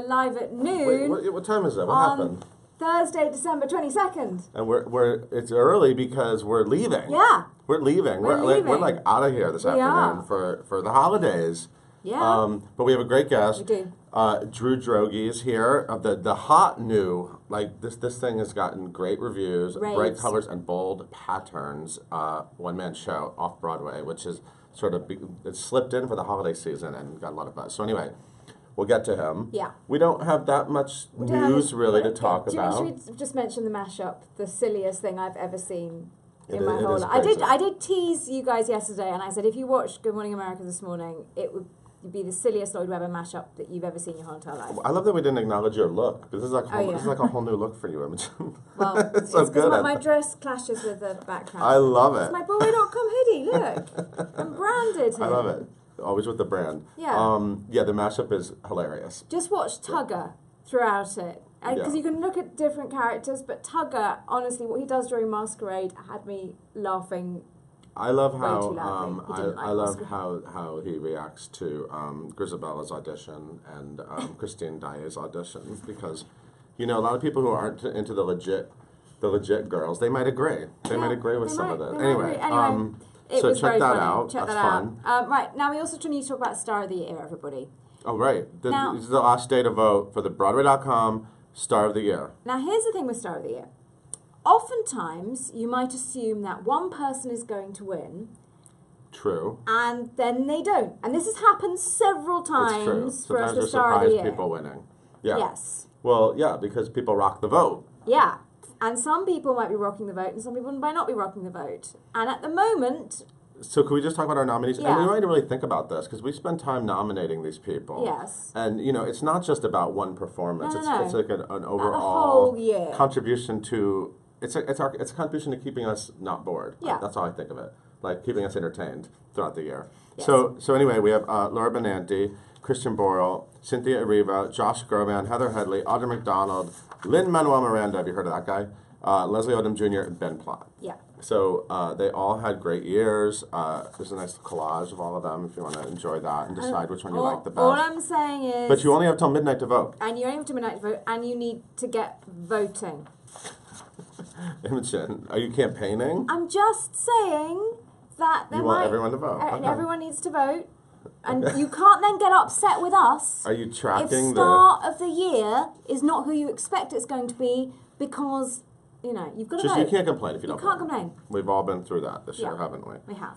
live at noon. Wait, what time is it? What on happened? Thursday, December 22nd. And it's early because we're leaving. Yeah. We're leaving. We're like out of here this afternoon for the holidays. Yeah. But we have a great guest. We do. Droege is here. The hot new, like this thing has gotten great reviews, bright colors and bold patterns. One man show off Broadway, which is sort of it's slipped in for the holiday season and got a lot of buzz. So anyway, we'll get to him. Yeah. We don't have that much news really to talk about. Should we just mention the mashup, the silliest thing I've ever seen in my It whole is life. crazy. I did tease you guys yesterday, and I said if you watched Good Morning America this morning, it would be the silliest Lloyd Webber mashup that you've ever seen in your whole entire life. I love that we didn't acknowledge your look. This is like this is like a whole new look for you, Imogen. Well, it's so good. My dress clashes with the background. I love it. It's my Broadway.com hoodie. Look, I'm branded here. I love it. Always with the brand. Yeah. The mashup is hilarious. Just watch Tugger throughout it. Because you can look at different characters, but Tugger, honestly, what he does during Masquerade had me laughing. I love way how too loudly. I love how he reacts to Grisabella's audition and Christine Daye's audition, because a lot of people who aren't into the legit girls, they might agree. They might agree with some of it. Anyway, so check that out. That's fun. Right, now we also need to talk about Star of the Year, everybody. Oh, right. This is the last day to vote for the Broadway.com Star of the Year. Now, here's the thing with Star of the Year. Oftentimes, you might assume that one person is going to win. True. And then they don't. And this has happened several times for us with Star of the Year. People winning. Yeah. Yes. Well, yeah, because people rock the vote. Yeah. And some people might be rocking the vote, and some people might not be rocking the vote. And at the moment... So can we just talk about our nominees? Yeah. And we might really think about this, because we spend time nominating these people. Yes. And, it's not just about one performance. No. It's like an overall whole year. contribution to... It's a contribution to keeping us not bored. Yeah. That's how I think of it. Like keeping us entertained throughout the year. Yes. So anyway, we have Laura Benanti, Christian Borle, Cynthia Eriva, Josh Groban, Heather Headley, Audra McDonald, Lin-Manuel Miranda, have you heard of that guy? Leslie Odom Jr., and Ben Platt. Yeah. So they all had great years. There's a nice collage of all of them if you want to enjoy that and decide which one you like the best. All I'm saying is... But you only have till midnight to vote. And you only have till midnight to vote, and you need to get voting. Imogen, are you campaigning? I'm just saying that you want everyone to vote. And everyone needs to vote. And you can't then get upset with us. Are you tracking if Star of the Year is not who you expect it's going to be, because... you've got to vote. You can't complain if you don't. You can't complain. We've all been through that this year, haven't we? We have.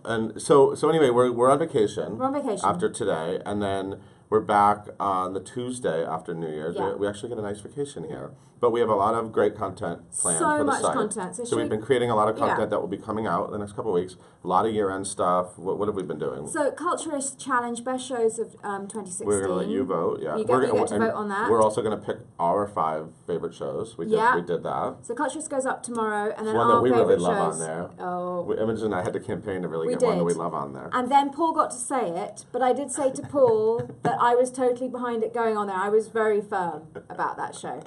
And so anyway, we're on vacation. We're on vacation after today, and then we're back on the Tuesday after New Year's. Yeah. We actually get a nice vacation here, but we have a lot of great content planned for the site. So much content. So we've been creating a lot of content that will be coming out in the next couple of weeks. A lot of year-end stuff. What have we been doing? So Culturist Challenge, best shows of 2016. We're going to let you vote. Yeah, you get to vote on that. We're also going to pick our 5 favorite shows. We did that. So Culturist goes up tomorrow, and then one our that we favorite really love shows. on there. Oh, Imogen and I had to campaign to really get one that we love on there. And then Paul got to say it, but I did say to Paul that I was totally behind it going on there. I was very firm about that show.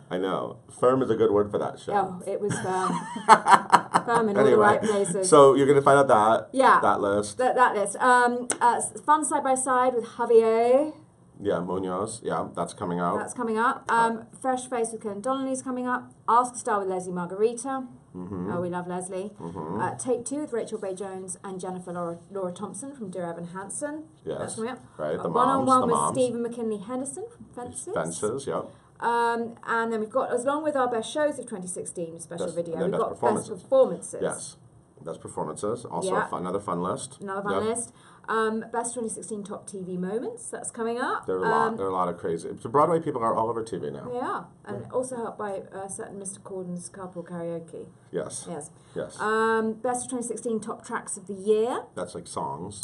I know. Firm is a good word for that show. Oh, it was firm. Firm in all the right places. So you're going to find out that list. That list. Fun Side by Side with Javier. Yeah, Munoz. Yeah, that's coming out. That's coming up. Fresh Face with Ken Donnelly's coming up. Ask a Star with Leslie Margarita. Mm-hmm. Oh, we love Leslie. Mm-hmm. Take Two with Rachel Bay Jones and Jennifer Laura Thompson from Dear Evan Hansen. Yes. That's coming up. Right, the One-on-one with moms. Stephen McKinley Henderson from Fences. Fences, yeah. And then we've got, along with our best shows of 2016, special video, we've got performances. best performances. Yes. Best performances. Also another fun list. Another fun list. Best 2016 top TV moments. That's coming up. There are a lot of crazy. The Broadway people are all over TV now. They are, and also helped by certain Mr. Corden's carpool karaoke. Yes. Yes. Yes. Best of 2016 top tracks of the year. That's like songs.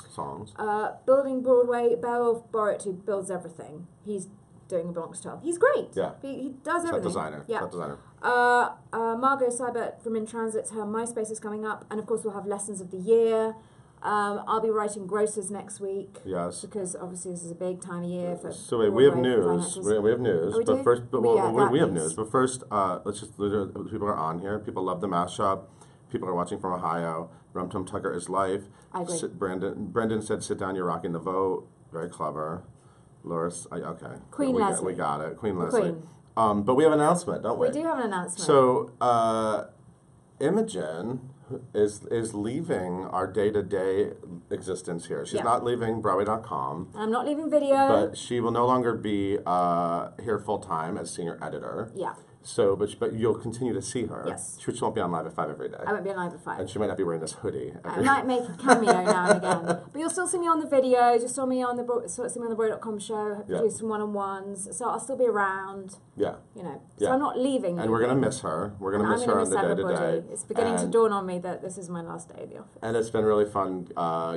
Building Broadway. Beryl Borrett, who builds everything. He's doing a Bronx Tale. He's great. Yeah. He does everything. Designer. Yeah. Set designer. Margot Seibert from In Transit's her MySpace is coming up, and of course we'll have Lessons of the Year. I'll be writing Grocers next week. Yes. Because obviously this is a big time of year for. So wait, we have news. We have news. Oh, but first, we have news. news. But first, people are on here. People love the mashup. People are watching from Ohio. Rum Tum Tugger is life. I agree. Brendan said, "Sit down. You're rocking the vote." Very clever. Loris, okay. Queen Leslie. We got it. Queen Leslie. Queen. But we have an announcement, don't we? We do have an announcement. So, Imogen is leaving our day-to-day existence here. She's not leaving Broadway.com. I'm not leaving video. But she will no longer be here full-time as senior editor. Yeah. So, but you'll continue to see her. Yes. She won't be on Live at 5 every day. I won't be on Live at 5. And she might not be wearing this hoodie. I might make a cameo now and again. But you'll still see me on the videos. You'll still see me on the Broadway.com show. Do some one-on-ones. So I'll still be around. Yeah. You know. So I'm not leaving. And we're going to miss her. We're going to miss her on the day-to-day. It's beginning to dawn on me that this is my last day at the office. And it's been really fun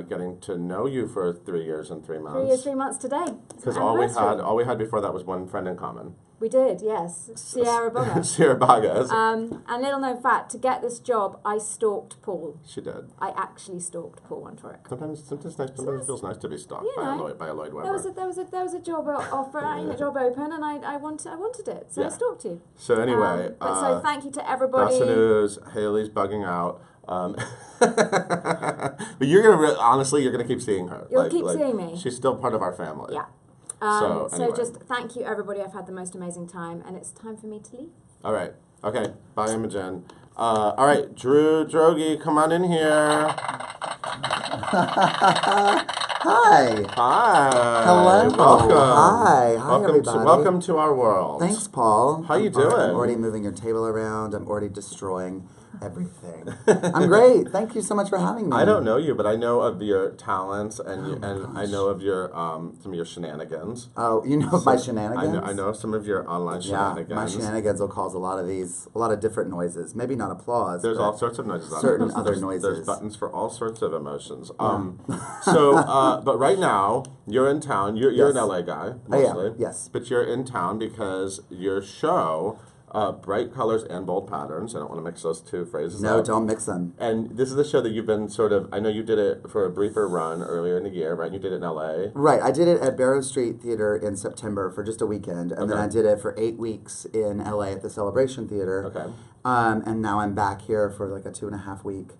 getting to know you for 3 years and 3 months. 3 years, 3 months today. Because all we had before that was one friend in common. We did, yes. Sierra Boga. Sierra Boga. And little known fact, to get this job, I stalked Paul. She did. I actually stalked Paul Wontoric. Sometimes it feels nice to be stalked by a Lloyd Webber. There was a job offer, a job open, and I wanted it, so I stalked you. So anyway, so thank you to everybody. That's the news. Haley's bugging out. But you're gonna honestly, you're gonna keep seeing her. You'll keep seeing me. She's still part of our family. Yeah. So anyway. Just thank you, everybody. I've had the most amazing time, and it's time for me to leave. All right. Okay. Bye, Imogen. All right, Droege, come on in here. Hi. Hi. Hello. Welcome. Hi, everybody. Welcome to our world. Thanks, Paul. How you doing? I'm already moving your table around. I'm already destroying everything. I'm great. Thank you so much for having me. I don't know you, but I know of your talents, and I know of your some of your shenanigans. Oh, you know my shenanigans? I know some of your online shenanigans. Yeah, my shenanigans will cause a lot of different noises. Maybe not applause. There's all sorts of noises. Certain other noises. There's buttons for all sorts of emotions. But right now you're in town. You're an LA guy mostly. I am, yes. But you're in town because your show. Bright colors and bold patterns. I don't want to mix those two phrases. No, don't mix them. And this is the show that you've been I know you did it for a briefer run earlier in the year, right? You did it in LA. Right. I did it at Barrow Street Theater in September for just a weekend. And then I did it for 8 weeks in LA at the Celebration Theater. Okay. And now I'm back here for like a 2.5 week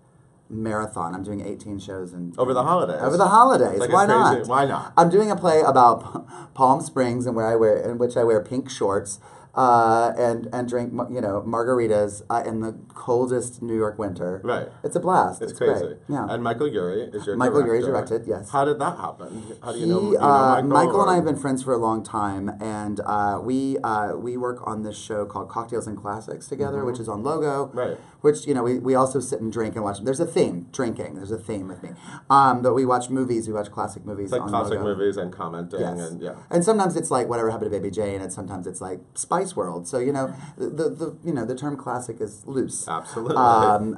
marathon. I'm doing 18 shows over the holidays. Over the holidays. Like Why not? Why not? I'm doing a play about Palm Springs in which I wear pink shorts. And drink margaritas in the coldest New York winter. Right. It's a blast. It's crazy. Great. Yeah. And Michael Urie is your Michael director. Urie directed, yes. How did that happen? How do you know Michael? Michael and I have been friends for a long time, and we work on this show called Cocktails and Classics together, which is on Logo. Right. Which, we also sit and drink and watch. There's a theme, drinking. There's a theme with me. But we watch movies. We watch classic movies. It's like on classic Logo. movies and commenting. Yes. And yeah. And sometimes it's like Whatever Happened to Baby Jane, and sometimes it's like Spice World. So the term classic is loose. Absolutely.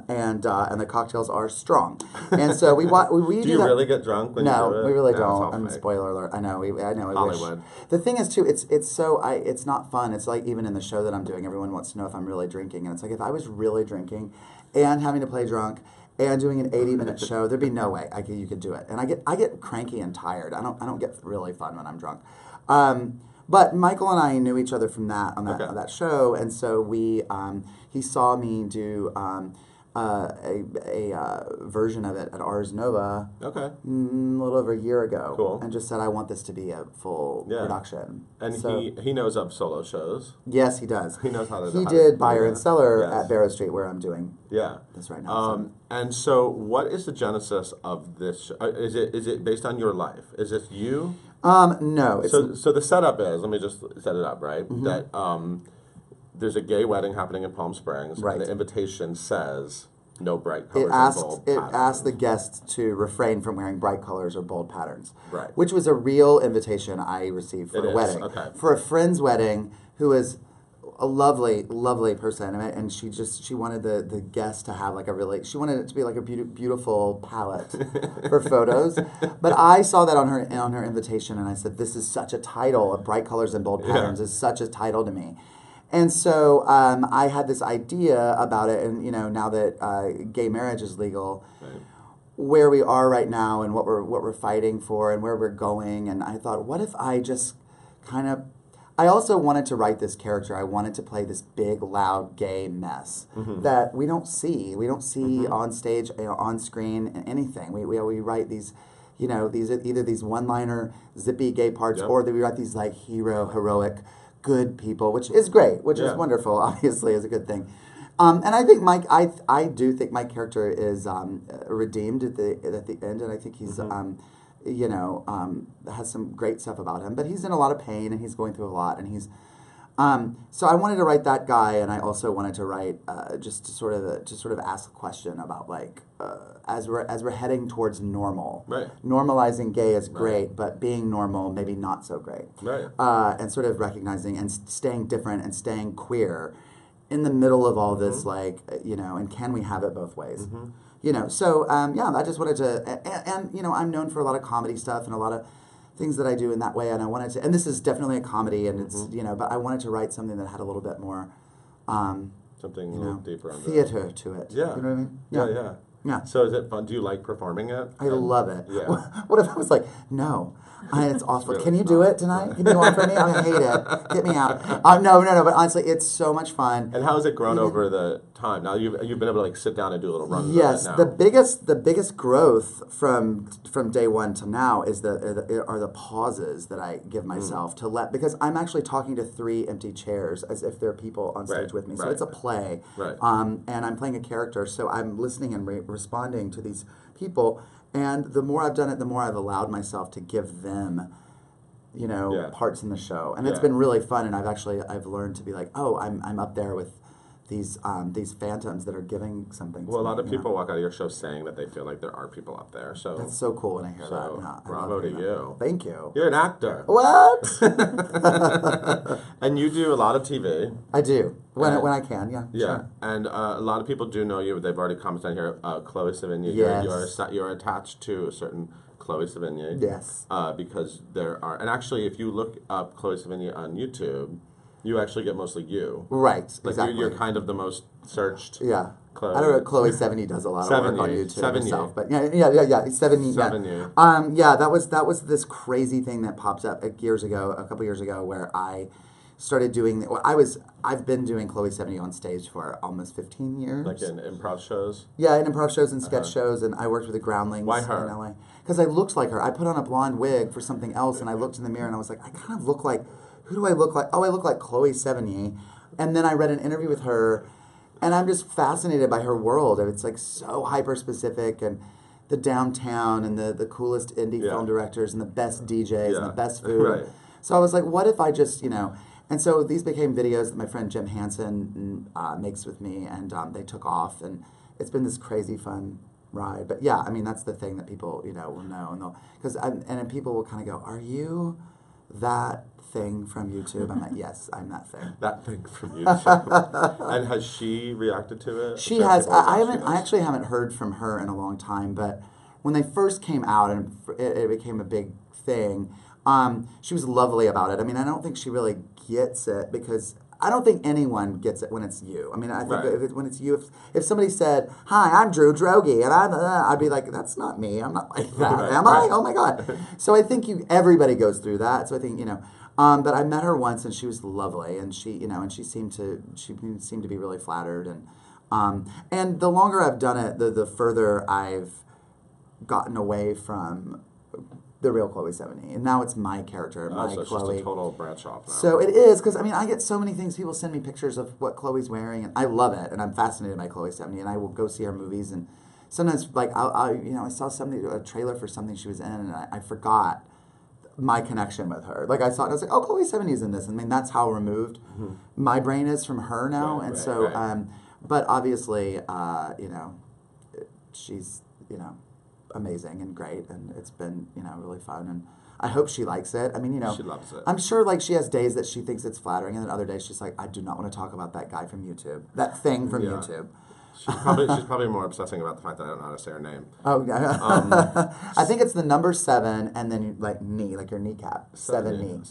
And the cocktails are strong. And so we do you really get drunk when you do it? No, we really No, don't. And spoiler alert. I know. I know. Hollywood. The thing is too, it's not fun. It's like even in the show that I'm doing, everyone wants to know if I'm really drinking, and it's like if I was really drinking, and having to play drunk, and doing an 80-minute show, there'd be no way you could do it. And I get cranky and tired. I don't get really fun when I'm drunk. But Michael and I knew each other from on that show, and so he saw me do a version of it at Ars Nova. Okay. A little over a year ago. Cool. And just said, I want this to be a full production. And so, he knows of solo shows. Yes, he does. He knows how to. He did Buyer and Seller at Barrow Street, where I'm doing. Yeah. This right now. And so, what is the genesis of this show? Is it based on your life? Is this you? No. So the setup is, let me just set it up, right? Mm-hmm. That there's a gay wedding happening in Palm Springs, and the invitation says no bright colors and bold patterns. It asked the guests to refrain from wearing bright colors or bold patterns. Right. Which was a real invitation I received for a wedding. Okay. For a friend's wedding who is a lovely, lovely person, and she wanted the guests to have she wanted it to be like a beautiful palette for photos. But I saw that on her invitation, and I said, this is such a title, of bright colors and bold patterns is such a title to me. And so I had this idea about it, and now that gay marriage is legal, where we are right now, and what we're fighting for, and where we're going, and I thought, what if I just I also wanted to write this character. I wanted to play this big, loud, gay mess that we don't see. We don't see on stage, on screen, anything. We write these, either these one-liner zippy gay parts, or that we write these like heroic, good people, which is great, which is wonderful. Obviously, is a good thing. And I think I do think my character is redeemed at the end, and I think he's has some great stuff about him. But he's in a lot of pain, and he's going through a lot, and he's. So I wanted to write that guy, and I also wanted to write just to sort of ask a question about like as we're heading towards normal. Right. Normalizing gay is great, but being normal maybe not so great. Right. And sort of recognizing and staying different and staying queer in the middle of all this, like, and can we have it both ways? So I just wanted to, and I'm known for a lot of comedy stuff and a lot of things that I do in that way, and I wanted to, and this is definitely a comedy, and it's, but I wanted to write something that had a little bit more, something a little deeper on theater to it. Yeah. You know what I mean? Yeah. So is it fun? Do you like performing it? I love it. Yeah. What if I was like, no, it's awful. Really Can you do it tonight? Can you do one for me? I hate it. Get me out. No. But honestly, it's so much fun. And how has it grown over the time? Now you've been able to like sit down and do a little runs. Yes, of it now. the biggest growth from day one to now is the pauses that I give myself to let, because I'm actually talking to 3 empty chairs as if there are people on stage with me. So it's a play, and I'm playing a character. So I'm listening and responding to these people. And the more I've done it, the more I've allowed myself to give them, parts in the show, and it's been really fun. And I've learned to be like, oh, I'm up there with these phantoms that are giving something. Well, a lot of people walk out of your show saying that they feel like there are people up there. So that's so cool when I hear that. Yeah, bravo to you. Thank you. You're an actor. What? And you do a lot of TV. I do when I can. Yeah. Yeah, sure. and a lot of people do know you. They've already commented on here. Chloe Sevigny. Yes. You're attached to a certain Chloe Sevigny. Yes. Because there are, and actually, if you look up Chloe Sevigny on YouTube, you actually get mostly you. Right. Like exactly. You're kind of the most searched. Yeah. Chloe. I don't know. Chloe Sevigny does a lot of work on YouTube herself, but yeah. Sevigny. Sevigny. Yeah. That was this crazy thing that popped up a couple years ago, where I started doing. I've been doing Chloe Sevigny on stage for almost 15 years. Like in improv shows. Yeah, in improv shows and sketch shows, and I worked with the Groundlings. Why her? In LA. Because I looked like her. I put on a blonde wig for something else, and I looked in the mirror, and I was like, I kind of look like. Who do I look like? Oh, I look like Chloe Sevigny. And then I read an interview with her, and I'm just fascinated by her world. It's like so hyper-specific, and the downtown, and the coolest indie film directors, and the best DJs, and the best food. Right. So I was like, what if I just, And so these became videos that my friend Jim Hansen makes with me, and they took off, and it's been this crazy fun ride. But yeah, I mean, that's the thing that people, will know. And then people will kind of go, are you that thing from YouTube? I'm like, yes, I'm that thing. That thing from YouTube. And has she reacted to it? She has. I actually haven't heard from her in a long time, but when they first came out and it became a big thing, she was lovely about it. I mean, I don't think she really gets it, because I don't think anyone gets it when it's you. I mean, I think when it's you, if somebody said, "Hi, I'm Droege," and I'd be like, "That's not me. I'm not like that, am I? Oh my God!" So I think everybody goes through that. So I think but I met her once, and she was lovely, and she seemed to be really flattered, and the longer I've done it, the further I've gotten away from the real Chloe Sevigny, and now it's my character, my so it's Chloe. just a total branch off now. So it is, because I mean, I get so many things. People send me pictures of what Chloe's wearing, and I love it, and I'm fascinated by Chloe Sevigny, and I will go see her movies, and sometimes like I saw a trailer for something she was in, and I forgot my connection with her. Like I saw it, and I was like, oh, Chloe Sevigny's in this. I mean, that's how removed my brain is from her now, but obviously, she's amazing and great, and it's been really fun, and I hope she likes it. I mean, she loves it. I'm sure like she has days that she thinks it's flattering, and then other days she's like, I do not want to talk about that guy from YouTube, that thing from YouTube. She's probably more obsessing about the fact that I don't know how to say her name. Oh, yeah. I think it's the number 7 and then like knee, like your kneecap. Sevigny.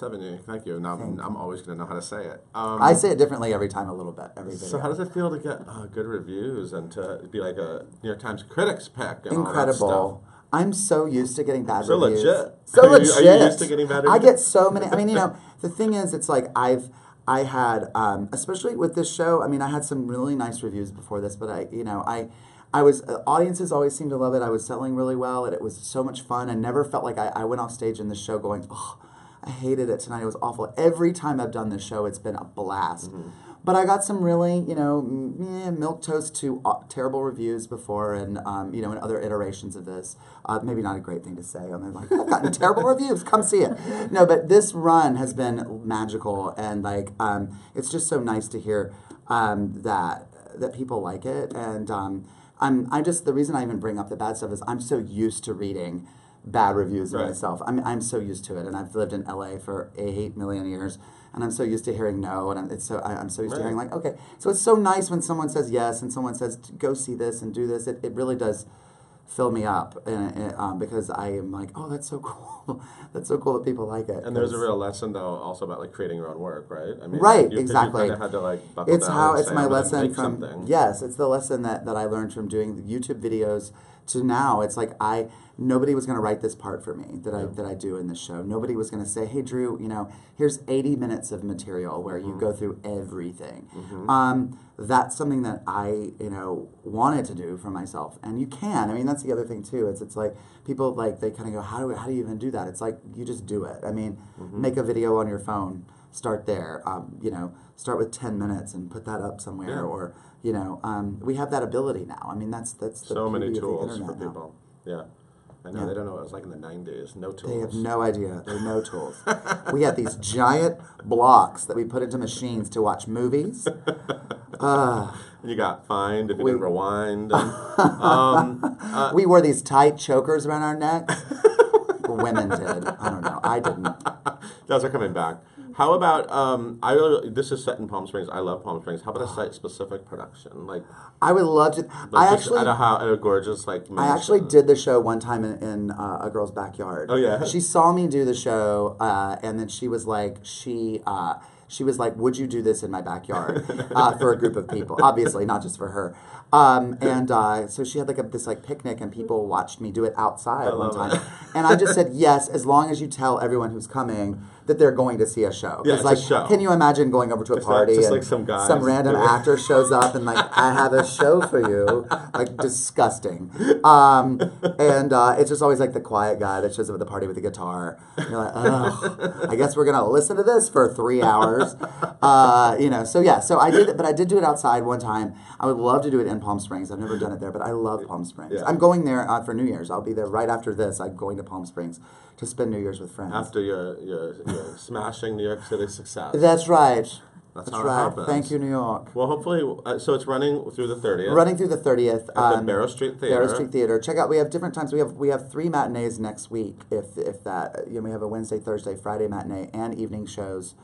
Thank you. Now I'm always going to know how to say it. I say it differently every time, a little bit, every video. So how does it feel to get good reviews and to be like a New York Times critics pick and Incredible. all that stuff? I'm so used to getting bad So reviews. legit. So legit. Are you used to getting bad reviews? I get so many. I mean, the thing is, it's like I had, especially with this show, I mean, I had some really nice reviews before this, but audiences always seemed to love it. I was selling really well, and it was so much fun. I never felt like I went off stage in the show going, oh, I hated it tonight. It was awful. Every time I've done this show, it's been a blast. But I got some really, milquetoast to terrible reviews before, and in other iterations of this. Maybe not a great thing to say. I'm like, I've gotten terrible reviews. Come see it. No, but this run has been magical, and it's just so nice to hear that people like it. And the reason I even bring up the bad stuff is I'm so used to reading bad reviews of myself. I'm so used to it, and I've lived in LA for 8 million years. And I'm so used to hearing no, and I'm so used to hearing like, okay. So it's so nice when someone says yes and someone says, go see this and do this. It really does fill me up, because I am like, oh, that's so cool. That's so cool that people like it. And there's a real lesson, though, also about like creating your own work, right? I mean, right, exactly. You kind of had to buckle it's down how and it's say, my I'm gonna lesson make from something. Yes, it's the lesson that I learned from doing the YouTube videos to now. It's like nobody was going to write this part for me that I do in this show. Nobody was going to say, hey, Drew, here's 80 minutes of material where you go through everything. That's something that I, wanted to do for myself. And you can. I mean, that's the other thing, too. It's like people, they kind of go, how do you even do that? It's like, you just do it. I mean, make a video on your phone. Start there. Start with 10 minutes and put that up somewhere. Or, we have that ability now. I mean, that's the so many tools for now. people. Yeah. I know, they don't know what it was like in the 90s. No tools. They have no idea. There are no tools. We had these giant blocks that we put into machines to watch movies. You got fined if you didn't rewind. And, we wore these tight chokers around our neck. Women did. I don't know. I didn't. Those are coming back. How about, this is set in Palm Springs. I love Palm Springs. How about a site-specific production? I would love to. At a gorgeous, I actually did the show one time in a girl's backyard. Oh, yeah? She saw me do the show, and then she was like, would you do this in my backyard for a group of people? Obviously, not just for her. So she had this picnic, and people watched me do it outside one time. And I just said, yes, as long as you tell everyone who's coming that they're going to see a show. Yeah, it's a show. Can you imagine going over to a party and some random actor shows up and I have a show for you? Disgusting. It's just always the quiet guy that shows up at the party with a guitar. And you're like, oh, I guess we're going to listen to this for 3 hours. So I did it, but I did do it outside one time. I would love to do it in Palm Springs. I've never done it there, but I love Palm Springs. Yeah. I'm going there for New Year's. I'll be there right after this. I'm going to Palm Springs to spend New Year's with friends. After your smashing New York City success. That's right. That's how it happens. Thank you, New York. Well, hopefully, so it's running through the 30th. Running through the 30th. At the Barrow Street Theater. Barrow Street Theater. Check out, we have different times. We have 3 matinees next week, if that. We have a Wednesday, Thursday, Friday matinee, and evening shows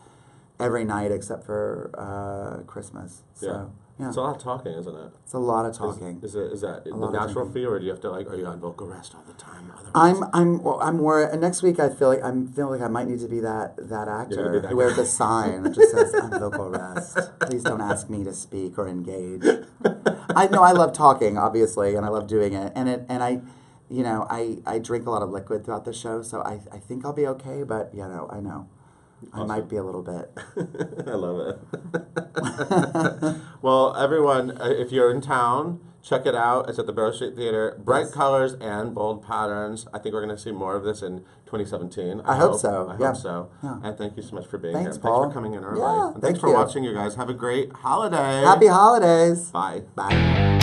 every night except for Christmas. So, yeah. It's a lot of talking, isn't it? It's a lot of talking. Is that the natural for you, or do you have to are you on vocal rest all the time? I'm more. Next week I feel like I might need to be that actor who wears a sign that just says I'm vocal rest. Please don't ask me to speak or engage. I know I love talking, obviously, and I love doing it, and I drink a lot of liquid throughout the show, so I think I'll be okay. But I know. Awesome. I might be a little bit. I love it. Well, everyone, if you're in town, check it out. It's at the Barrow Street Theater. Bright colors and bold patterns. I think we're going to see more of this in 2017. I hope so. I hope so. Yeah. And thank you so much for being here. Paul. Thanks for coming in our life. And thanks for watching, you guys. Have a great holiday. Happy holidays. Bye. Bye.